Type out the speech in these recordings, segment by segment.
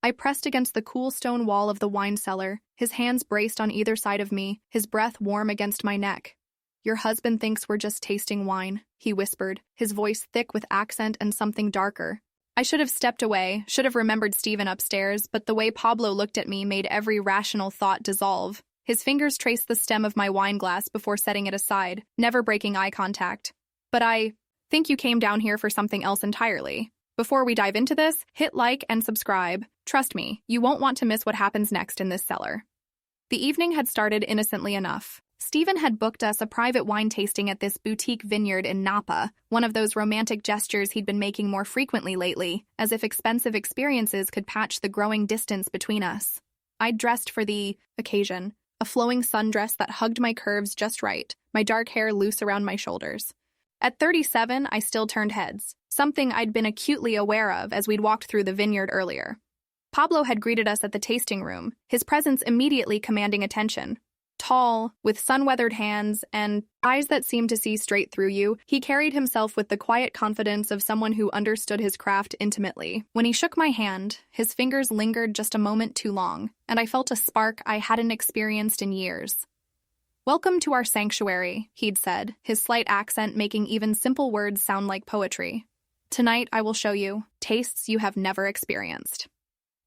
I pressed against the cool stone wall of the wine cellar, his hands braced on either side of me, his breath warm against my neck. "Your husband thinks we're just tasting wine," he whispered, his voice thick with accent and something darker. I should have stepped away, should have remembered Stephen upstairs, but the way Pablo looked at me made every rational thought dissolve. His fingers traced the stem of my wine glass before setting it aside, never breaking eye contact. "But I think you came down here for something else entirely. Before we dive into this, hit like and subscribe. Trust me, you won't want to miss what happens next in this cellar." The evening had started innocently enough. Stephen had booked us a private wine tasting at this boutique vineyard in Napa, one of those romantic gestures he'd been making more frequently lately, as if expensive experiences could patch the growing distance between us. I'd dressed for the occasion, a flowing sundress that hugged my curves just right, my dark hair loose around my shoulders. At 37, I still turned heads, something I'd been acutely aware of as we'd walked through the vineyard earlier. Pablo had greeted us at the tasting room, his presence immediately commanding attention. Tall, with sun-weathered hands and eyes that seemed to see straight through you, he carried himself with the quiet confidence of someone who understood his craft intimately. When he shook my hand, his fingers lingered just a moment too long, and I felt a spark I hadn't experienced in years. "Welcome to our sanctuary," he'd said, his slight accent making even simple words sound like poetry. "Tonight I will show you tastes you have never experienced."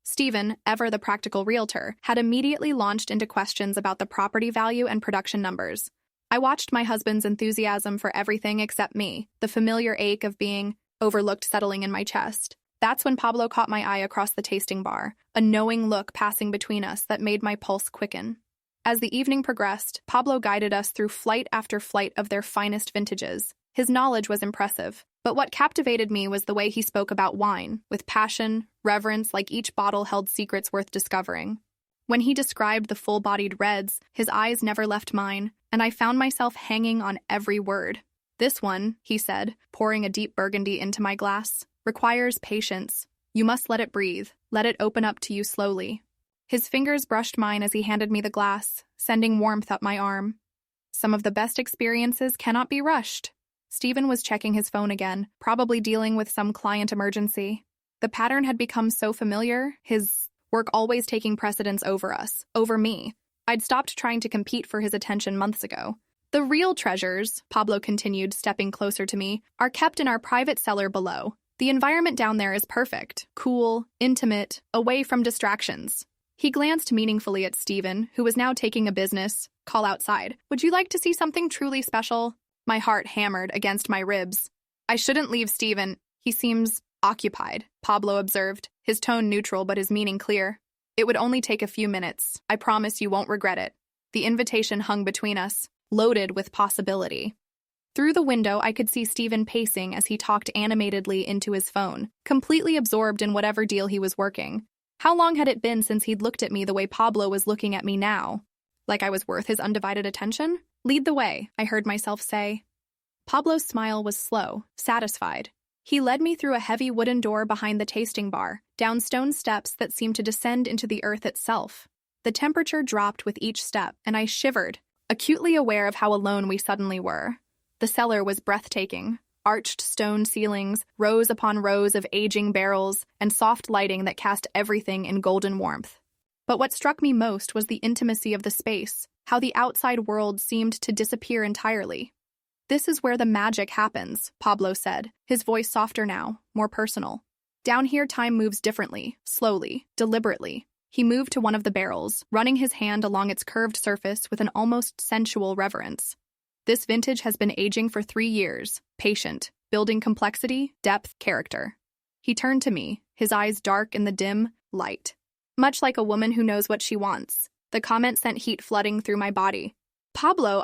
Stephen, ever the practical realtor, had immediately launched into questions about the property value and production numbers. I watched my husband's enthusiasm for everything except me, the familiar ache of being overlooked settling in my chest. That's when Pablo caught my eye across the tasting bar, a knowing look passing between us that made my pulse quicken. As the evening progressed, Pablo guided us through flight after flight of their finest vintages. His knowledge was impressive, but what captivated me was the way he spoke about wine, with passion, reverence, like each bottle held secrets worth discovering. When he described the full-bodied reds, his eyes never left mine, and I found myself hanging on every word. "This one," he said, pouring a deep burgundy into my glass, "requires patience. You must let it breathe, let it open up to you slowly." His fingers brushed mine as he handed me the glass, sending warmth up my arm. "Some of the best experiences cannot be rushed." Stephen was checking his phone again, probably dealing with some client emergency. The pattern had become so familiar, his work always taking precedence over us, over me. I'd stopped trying to compete for his attention months ago. "The real treasures," Pablo continued, stepping closer to me, "are kept in our private cellar below. The environment down there is perfect, cool, intimate, away from distractions." He glanced meaningfully at Stephen, who was now taking a business call outside. "Would you like to see something truly special?" My heart hammered against my ribs. "I shouldn't leave Stephen. He seems occupied," Pablo observed, his tone neutral but his meaning clear. "It would only take a few minutes. I promise you won't regret it." The invitation hung between us, loaded with possibility. Through the window, I could see Stephen pacing as he talked animatedly into his phone, completely absorbed in whatever deal he was working. How long had it been since he'd looked at me the way Pablo was looking at me now? Like I was worth his undivided attention? "Lead the way," I heard myself say. Pablo's smile was slow, satisfied. He led me through a heavy wooden door behind the tasting bar, down stone steps that seemed to descend into the earth itself. The temperature dropped with each step, and I shivered, acutely aware of how alone we suddenly were. The cellar was breathtaking. Arched stone ceilings, rows upon rows of aging barrels, and soft lighting that cast everything in golden warmth. But what struck me most was the intimacy of the space, how the outside world seemed to disappear entirely. "This is where the magic happens," Pablo said, his voice softer now, more personal. "Down here time moves differently, slowly, deliberately." He moved to one of the barrels, running his hand along its curved surface with an almost sensual reverence. "This vintage has been aging for 3 years, patient, building complexity, depth, character." He turned to me, his eyes dark in the dim light. Much like a woman who knows what she wants. The comment sent heat flooding through my body. "Pablo,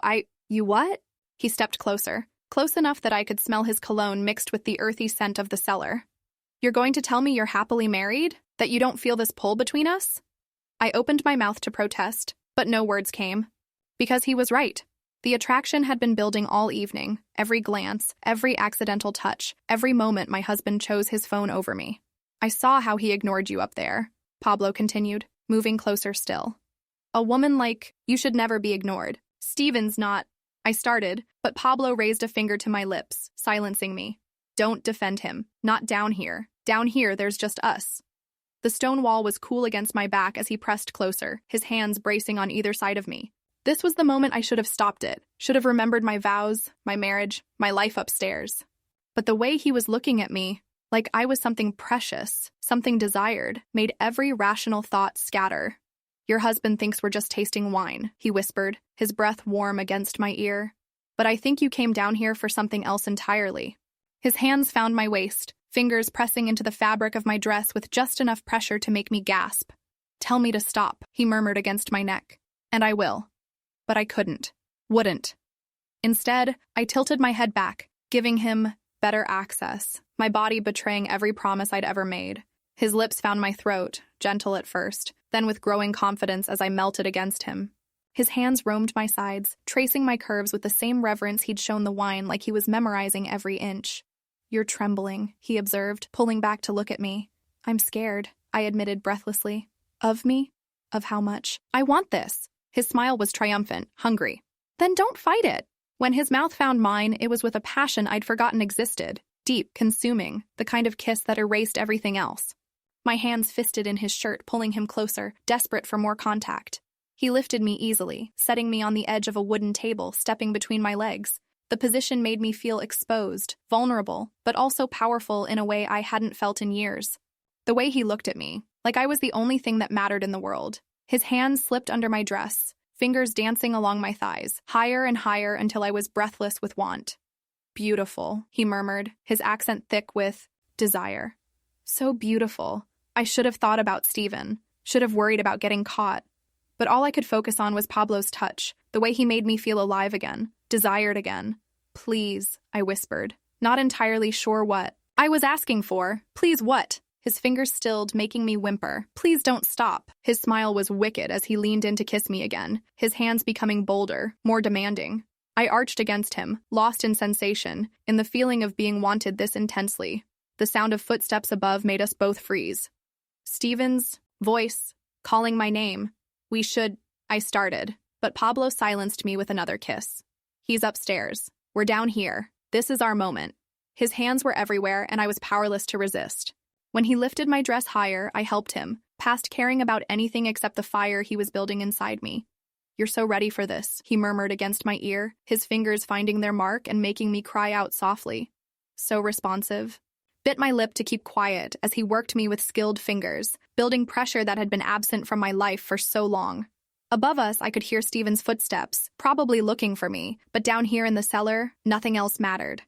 you what?" He stepped closer, close enough that I could smell his cologne mixed with the earthy scent of the cellar. "You're going to tell me you're happily married? That you don't feel this pull between us?" I opened my mouth to protest, but no words came. Because he was right. The attraction had been building all evening, every glance, every accidental touch, every moment my husband chose his phone over me. "I saw how he ignored you up there," Pablo continued, moving closer still. "A woman like you should never be ignored. Stephen's not—" I started, but Pablo raised a finger to my lips, silencing me. "Don't defend him. Not down here. Down here, there's just us." The stone wall was cool against my back as he pressed closer, his hands bracing on either side of me. This was the moment I should have stopped it, should have remembered my vows, my marriage, my life upstairs. But the way he was looking at me, like I was something precious, something desired, made every rational thought scatter. "Your husband thinks we're just tasting wine," he whispered, his breath warm against my ear. "But I think you came down here for something else entirely." His hands found my waist, fingers pressing into the fabric of my dress with just enough pressure to make me gasp. "Tell me to stop," he murmured against my neck. "And I will." But I couldn't. Wouldn't. Instead, I tilted my head back, giving him better access, my body betraying every promise I'd ever made. His lips found my throat, gentle at first, then with growing confidence as I melted against him. His hands roamed my sides, tracing my curves with the same reverence he'd shown the wine, like he was memorizing every inch. "You're trembling," he observed, pulling back to look at me. "I'm scared," I admitted breathlessly. "Of me? Of how much? I want this." His smile was triumphant, hungry. "Then don't fight it." When his mouth found mine, it was with a passion I'd forgotten existed, deep, consuming, the kind of kiss that erased everything else. My hands fisted in his shirt, pulling him closer, desperate for more contact. He lifted me easily, setting me on the edge of a wooden table, stepping between my legs. The position made me feel exposed, vulnerable, but also powerful in a way I hadn't felt in years. The way he looked at me, like I was the only thing that mattered in the world. His hands slipped under my dress, fingers dancing along my thighs, higher and higher until I was breathless with want. "Beautiful," he murmured, his accent thick with desire. "So beautiful. I should have thought about Stephen, should have worried about getting caught. But all I could focus on was Pablo's touch, the way he made me feel alive again, desired again. "Please," I whispered, not entirely sure what I was asking for. "Please what?" His fingers stilled, making me whimper. "Please don't stop." His smile was wicked as he leaned in to kiss me again, his hands becoming bolder, more demanding. I arched against him, lost in sensation, in the feeling of being wanted this intensely. The sound of footsteps above made us both freeze. Stephen's voice, calling my name. I started, but Pablo silenced me with another kiss. "He's upstairs. We're down here. This is our moment." His hands were everywhere, and I was powerless to resist. When he lifted my dress higher, I helped him, past caring about anything except the fire he was building inside me. "You're so ready for this," he murmured against my ear, his fingers finding their mark and making me cry out softly. "So responsive." Bit my lip to keep quiet as he worked me with skilled fingers, building pressure that had been absent from my life for so long. Above us, I could hear Stephen's footsteps, probably looking for me, but down here in the cellar, nothing else mattered.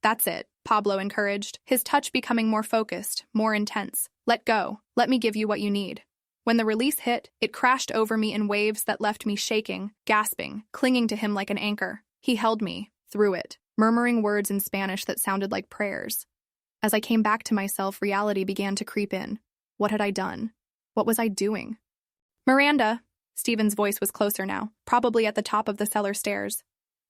"That's it," Pablo encouraged, his touch becoming more focused, more intense. "Let go. Let me give you what you need." When the release hit, it crashed over me in waves that left me shaking, gasping, clinging to him like an anchor. He held me, through it, murmuring words in Spanish that sounded like prayers. As I came back to myself, reality began to creep in. What had I done? What was I doing? "Miranda!" Stephen's voice was closer now, probably at the top of the cellar stairs.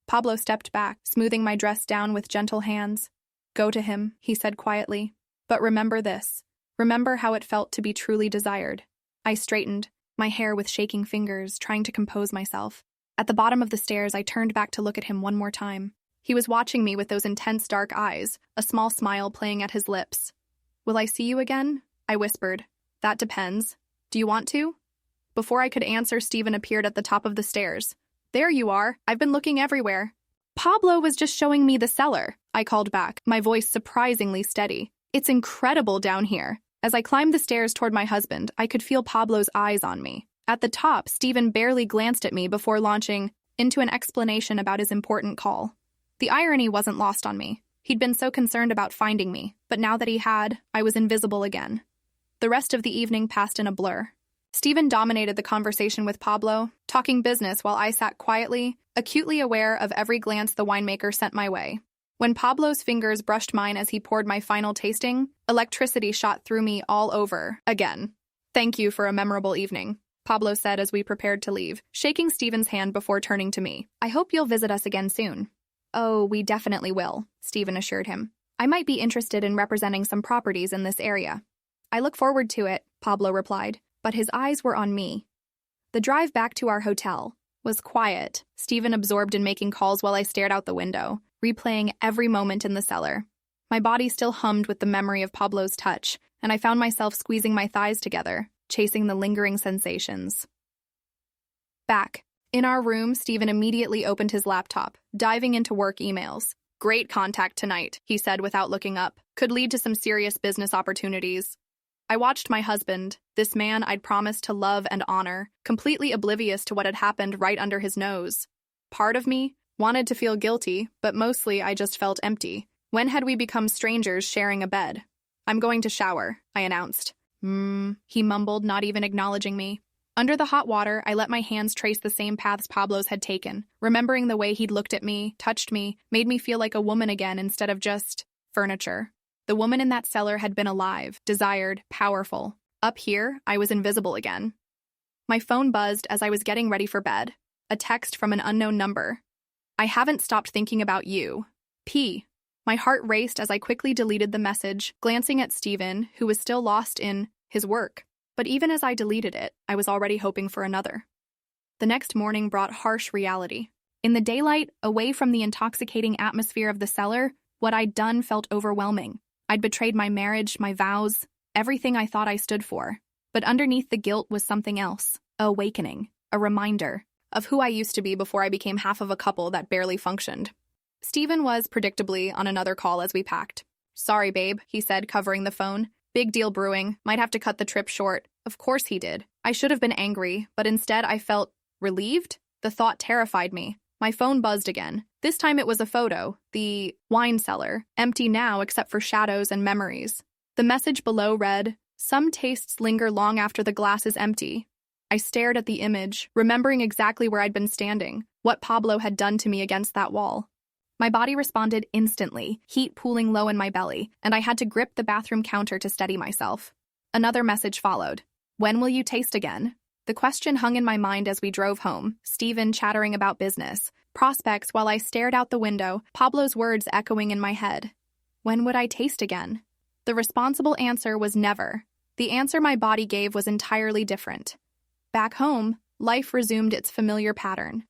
Pablo stepped back, smoothing my dress down with gentle hands. "Go to him," he said quietly. "But remember this. Remember how it felt to be truly desired." I straightened, my hair with shaking fingers, trying to compose myself. At the bottom of the stairs, I turned back to look at him one more time. He was watching me with those intense dark eyes, a small smile playing at his lips. "Will I see you again?" I whispered. "That depends. Do you want to?" Before I could answer, Stephen appeared at the top of the stairs. "There you are. I've been looking everywhere." "Pablo was just showing me the cellar," I called back, my voice surprisingly steady. "It's incredible down here." As I climbed the stairs toward my husband, I could feel Pablo's eyes on me. At the top, Stephen barely glanced at me before launching into an explanation about his important call. The irony wasn't lost on me. He'd been so concerned about finding me, but now that he had, I was invisible again. The rest of the evening passed in a blur. Stephen dominated the conversation with Pablo, talking business while I sat quietly, acutely aware of every glance the winemaker sent my way. When Pablo's fingers brushed mine as he poured my final tasting, electricity shot through me all over, again. "Thank you for a memorable evening," Pablo said as we prepared to leave, shaking Stephen's hand before turning to me. "I hope you'll visit us again soon." "Oh, we definitely will," Stephen assured him. "I might be interested in representing some properties in this area." "I look forward to it," Pablo replied, but his eyes were on me. The drive back to our hotel was quiet, Stephen absorbed in making calls while I stared out the window, replaying every moment in the cellar. My body still hummed with the memory of Pablo's touch, and I found myself squeezing my thighs together, chasing the lingering sensations. Back. In our room, Stephen immediately opened his laptop, diving into work emails. "Great contact tonight," he said without looking up. "Could lead to some serious business opportunities." I watched my husband, this man I'd promised to love and honor, completely oblivious to what had happened right under his nose. Part of me wanted to feel guilty, but mostly I just felt empty. When had we become strangers sharing a bed? "I'm going to shower," I announced. He mumbled, not even acknowledging me. Under the hot water, I let my hands trace the same paths Pablo's had taken, remembering the way he'd looked at me, touched me, made me feel like a woman again instead of just furniture. The woman in that cellar had been alive, desired, powerful. Up here, I was invisible again. My phone buzzed as I was getting ready for bed. A text from an unknown number. "I haven't stopped thinking about you. P." My heart raced as I quickly deleted the message, glancing at Stephen, who was still lost in his work. But even as I deleted it, I was already hoping for another. The next morning brought harsh reality. In the daylight, away from the intoxicating atmosphere of the cellar, what I'd done felt overwhelming. I'd betrayed my marriage, my vows, everything I thought I stood for. But underneath the guilt was something else, a awakening, a reminder of who I used to be before I became half of a couple that barely functioned. Stephen was, predictably, on another call as we packed. "Sorry, babe," he said, covering the phone. "Big deal brewing. Might have to cut the trip short." Of course he did. I should have been angry, but instead I felt relieved. The thought terrified me. My phone buzzed again. This time it was a photo, the wine cellar, empty now except for shadows and memories. The message below read, "Some tastes linger long after the glass is empty." I stared at the image, remembering exactly where I'd been standing, what Pablo had done to me against that wall. My body responded instantly, heat pooling low in my belly, and I had to grip the bathroom counter to steady myself. Another message followed. "When will you taste again?" The question hung in my mind as we drove home, Stephen chattering about business, prospects while I stared out the window, Pablo's words echoing in my head. When would I taste again? The responsible answer was never. The answer my body gave was entirely different. Back home, life resumed its familiar pattern.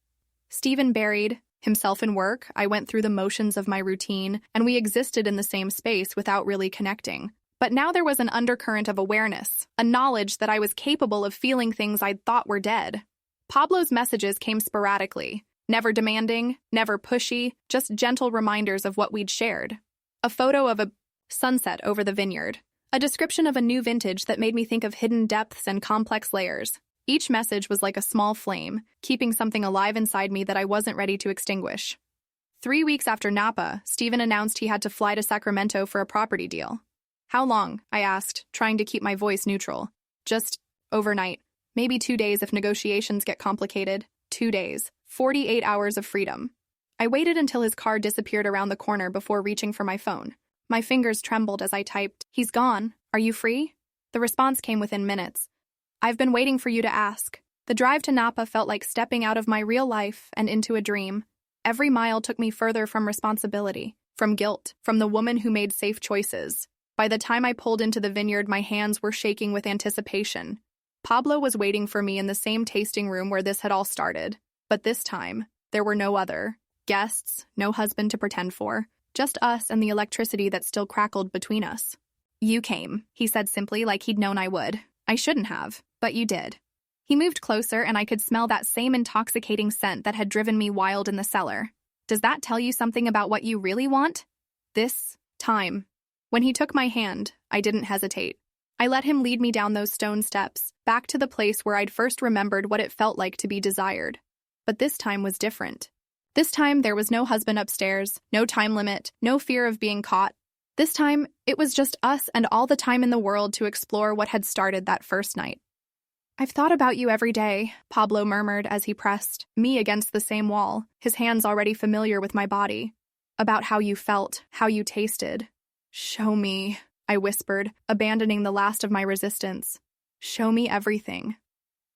Stephen buried himself in work, I went through the motions of my routine, and we existed in the same space without really connecting. But now there was an undercurrent of awareness, a knowledge that I was capable of feeling things I'd thought were dead. Pablo's messages came sporadically, never demanding, never pushy, just gentle reminders of what we'd shared. A photo of a sunset over the vineyard, a description of a new vintage that made me think of hidden depths and complex layers. Each message was like a small flame, keeping something alive inside me that I wasn't ready to extinguish. 3 weeks after Napa, Stephen announced he had to fly to Sacramento for a property deal. "How long?" I asked, trying to keep my voice neutral. "Just overnight. Maybe 2 days if negotiations get complicated. 2 days. 48 hours of freedom." I waited until his car disappeared around the corner before reaching for my phone. My fingers trembled as I typed, "He's gone. Are you free?" The response came within minutes. "I've been waiting for you to ask." The drive to Napa felt like stepping out of my real life and into a dream. Every mile took me further from responsibility, from guilt, from the woman who made safe choices. By the time I pulled into the vineyard, my hands were shaking with anticipation. Pablo was waiting for me in the same tasting room where this had all started. But this time, there were no other guests, no husband to pretend for, just us and the electricity that still crackled between us. "You came," he said simply, like he'd known I would. "I shouldn't have, but you did." He moved closer and I could smell that same intoxicating scent that had driven me wild in the cellar. "Does that tell you something about what you really want?" This time. When he took my hand, I didn't hesitate. I let him lead me down those stone steps, back to the place where I'd first remembered what it felt like to be desired. But this time was different. This time there was no husband upstairs, no time limit, no fear of being caught. This time, it was just us and all the time in the world to explore what had started that first night. "I've thought about you every day," Pablo murmured as he pressed me against the same wall, his hands already familiar with my body. "About how you felt, how you tasted." "Show me," I whispered, abandoning the last of my resistance. "Show me everything."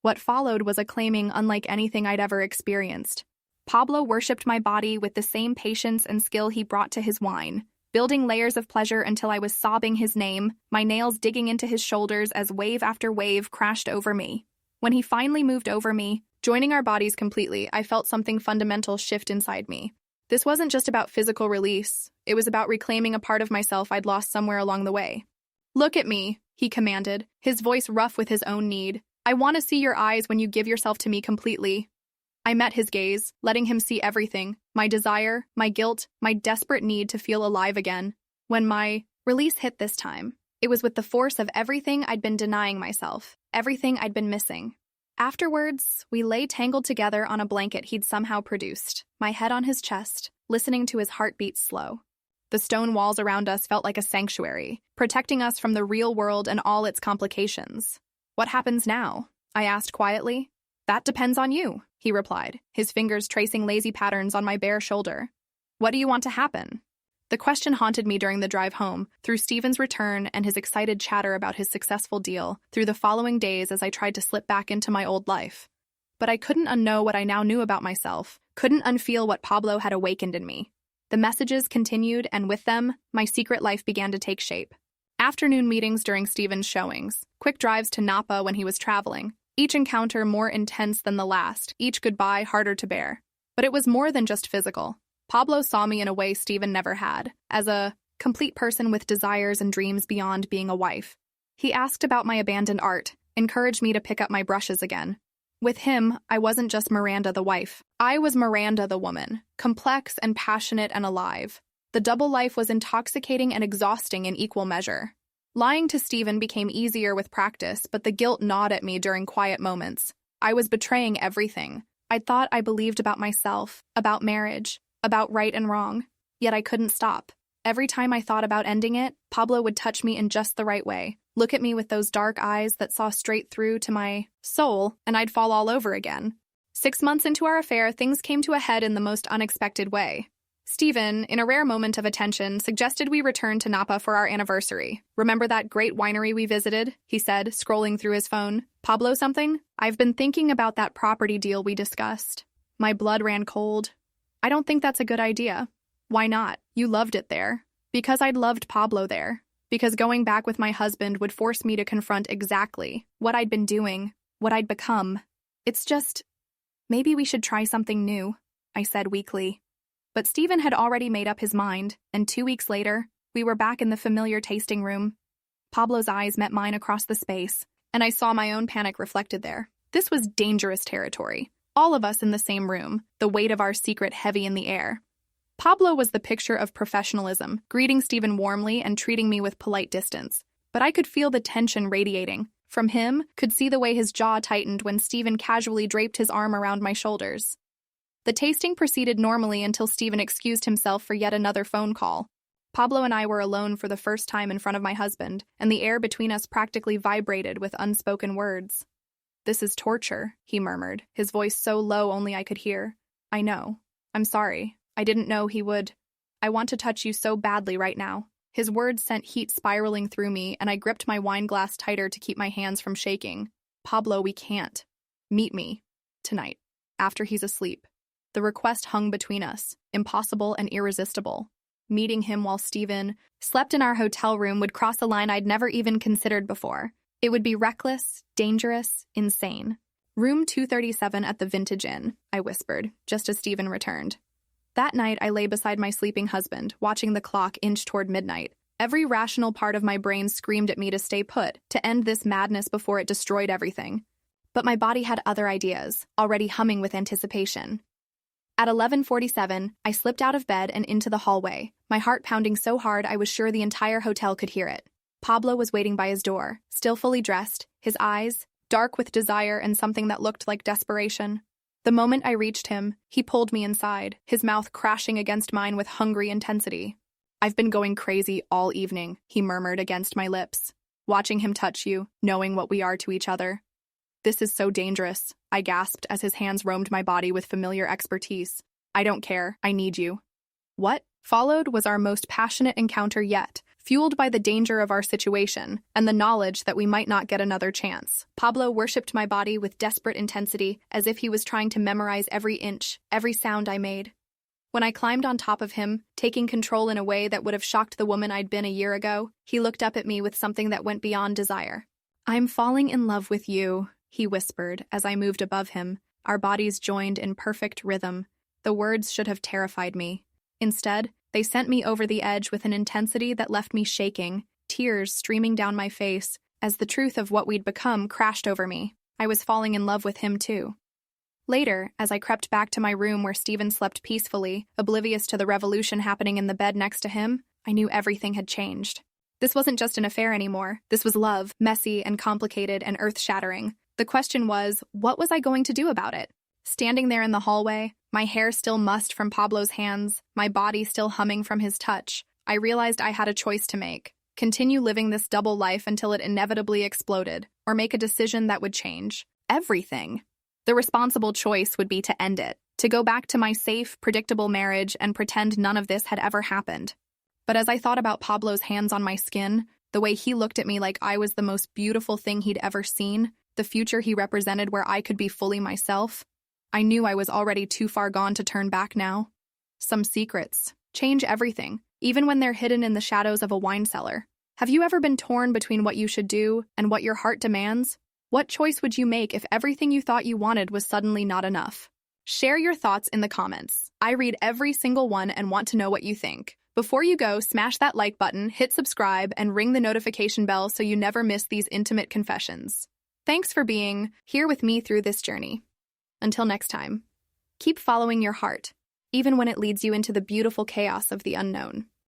What followed was a claiming unlike anything I'd ever experienced. Pablo worshipped my body with the same patience and skill he brought to his wine, building layers of pleasure until I was sobbing his name, my nails digging into his shoulders as wave after wave crashed over me. When he finally moved over me, joining our bodies completely, I felt something fundamental shift inside me. This wasn't just about physical release, it was about reclaiming a part of myself I'd lost somewhere along the way. "Look at me," he commanded, his voice rough with his own need. I want to see your eyes when you give yourself to me completely. I met his gaze, letting him see everything, my desire, my guilt, my desperate need to feel alive again. When my release hit this time, it was with the force of everything I'd been denying myself, everything I'd been missing. Afterwards, we lay tangled together on a blanket he'd somehow produced, my head on his chest, listening to his heartbeat slow. The stone walls around us felt like a sanctuary, protecting us from the real world and all its complications. What happens now? I asked quietly. That depends on you, he replied, his fingers tracing lazy patterns on my bare shoulder. What do you want to happen? The question haunted me during the drive home, through Stephen's return and his excited chatter about his successful deal, through the following days as I tried to slip back into my old life. But I couldn't unknow what I now knew about myself, couldn't unfeel what Pablo had awakened in me. The messages continued, and with them, my secret life began to take shape. Afternoon meetings during Stephen's showings, quick drives to Napa when he was traveling, each encounter more intense than the last, each goodbye harder to bear. But it was more than just physical. Pablo saw me in a way Stephen never had, as a complete person with desires and dreams beyond being a wife. He asked about my abandoned art, encouraged me to pick up my brushes again. With him, I wasn't just Miranda the wife. I was Miranda the woman, complex and passionate and alive. The double life was intoxicating and exhausting in equal measure. Lying to Stephen became easier with practice, but the guilt gnawed at me during quiet moments. I was betraying everything. I thought I believed about myself, about marriage, about right and wrong. Yet I couldn't stop. Every time I thought about ending it, Pablo would touch me in just the right way, look at me with those dark eyes that saw straight through to my soul, and I'd fall all over again. 6 months into our affair, things came to a head in the most unexpected way. Stephen, in a rare moment of attention, suggested we return to Napa for our anniversary. Remember that great winery we visited? He said, scrolling through his phone. Pablo something? I've been thinking about that property deal we discussed. My blood ran cold. I don't think that's a good idea. Why not? You loved it there. Because I'd loved Pablo there. Because going back with my husband would force me to confront exactly what I'd been doing, what I'd become. It's just, maybe we should try something new, I said weakly. But Stephen had already made up his mind, and 2 weeks later, we were back in the familiar tasting room. Pablo's eyes met mine across the space, and I saw my own panic reflected there. This was dangerous territory. All of us in the same room, the weight of our secret heavy in the air. Pablo was the picture of professionalism, greeting Stephen warmly and treating me with polite distance. But I could feel the tension radiating. From him, could see the way his jaw tightened when Stephen casually draped his arm around my shoulders. The tasting proceeded normally until Stephen excused himself for yet another phone call. Pablo and I were alone for the first time in front of my husband, and the air between us practically vibrated with unspoken words. "This is torture," he murmured, his voice so low only I could hear. "I know. I'm sorry. I didn't know he would. I want to touch you so badly right now." His words sent heat spiraling through me, and I gripped my wine glass tighter to keep my hands from shaking. "Pablo, we can't. Meet me. Tonight. After he's asleep." The request hung between us, impossible and irresistible. Meeting him while Stephen slept in our hotel room would cross a line I'd never even considered before. It would be reckless, dangerous, insane. "Room 237 at the Vintage Inn," I whispered, just as Stephen returned. That night, I lay beside my sleeping husband, watching the clock inch toward midnight. Every rational part of my brain screamed at me to stay put, to end this madness before it destroyed everything. But my body had other ideas, already humming with anticipation. At 11:47, I slipped out of bed and into the hallway, my heart pounding so hard I was sure the entire hotel could hear it. Pablo was waiting by his door, still fully dressed, his eyes dark with desire and something that looked like desperation. The moment I reached him, he pulled me inside, his mouth crashing against mine with hungry intensity. "I've been going crazy all evening," he murmured against my lips. "Watching him touch you, knowing what we are to each other." "This is so dangerous," I gasped as his hands roamed my body with familiar expertise. "I don't care. I need you." What followed was our most passionate encounter yet, fueled by the danger of our situation and the knowledge that we might not get another chance. Pablo worshipped my body with desperate intensity, as if he was trying to memorize every inch, every sound I made. When I climbed on top of him, taking control in a way that would have shocked the woman I'd been a year ago, he looked up at me with something that went beyond desire. "I'm falling in love with you," he whispered as I moved above him, our bodies joined in perfect rhythm. The words should have terrified me. Instead, they sent me over the edge with an intensity that left me shaking, tears streaming down my face, as the truth of what we'd become crashed over me. I was falling in love with him too. Later, as I crept back to my room where Stephen slept peacefully, oblivious to the revolution happening in the bed next to him, I knew everything had changed. This wasn't just an affair anymore. This was love, messy and complicated and earth-shattering. The question was, what was I going to do about it? Standing there in the hallway, my hair still mussed from Pablo's hands, my body still humming from his touch, I realized I had a choice to make. Continue living this double life until it inevitably exploded, or make a decision that would change everything. The responsible choice would be to end it, to go back to my safe, predictable marriage and pretend none of this had ever happened. But as I thought about Pablo's hands on my skin, the way he looked at me like I was the most beautiful thing he'd ever seen, the future he represented where I could be fully myself, I knew I was already too far gone to turn back now. Some secrets change everything, even when they're hidden in the shadows of a wine cellar. Have you ever been torn between what you should do and what your heart demands? What choice would you make if everything you thought you wanted was suddenly not enough? Share your thoughts in the comments. I read every single one and want to know what you think. Before you go, smash that like button, hit subscribe, and ring the notification bell so you never miss these intimate confessions. Thanks for being here with me through this journey. Until next time, keep following your heart, even when it leads you into the beautiful chaos of the unknown.